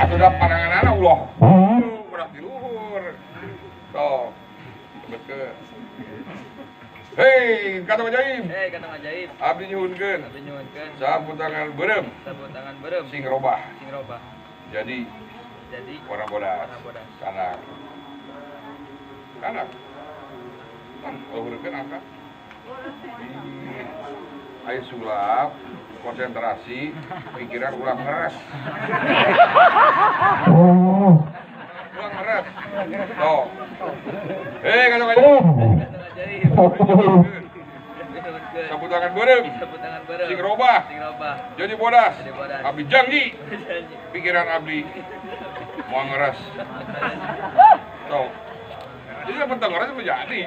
Atuh da pandangan Allah. Udah di luhur. Tuh. Betul. Hei, kata ajaib. Hei, kata ajaib. Abdi nyuhunkeun. Abdi nyuhunkeun. Sapu tangan beureum. Sapu tangan beureum. Sing robah. Sing robah. Jadi warna bodas. Warna bodas. Kanak. Kanak. Kan luhurkeun angka. Ayo sulap, konsentrasi, pikiran ulang ngeres. Ulang ngeres. Tuh. Hei, kata ajaib. Sapu tangan beureum. Sapu tangan beureum. Sing robah. Sing robah. Jadi bodas. Jadi bodas. Abdi janji. Pikiran abdi mau ngeres. Tuh. Jadi dapat ngeres menjadi.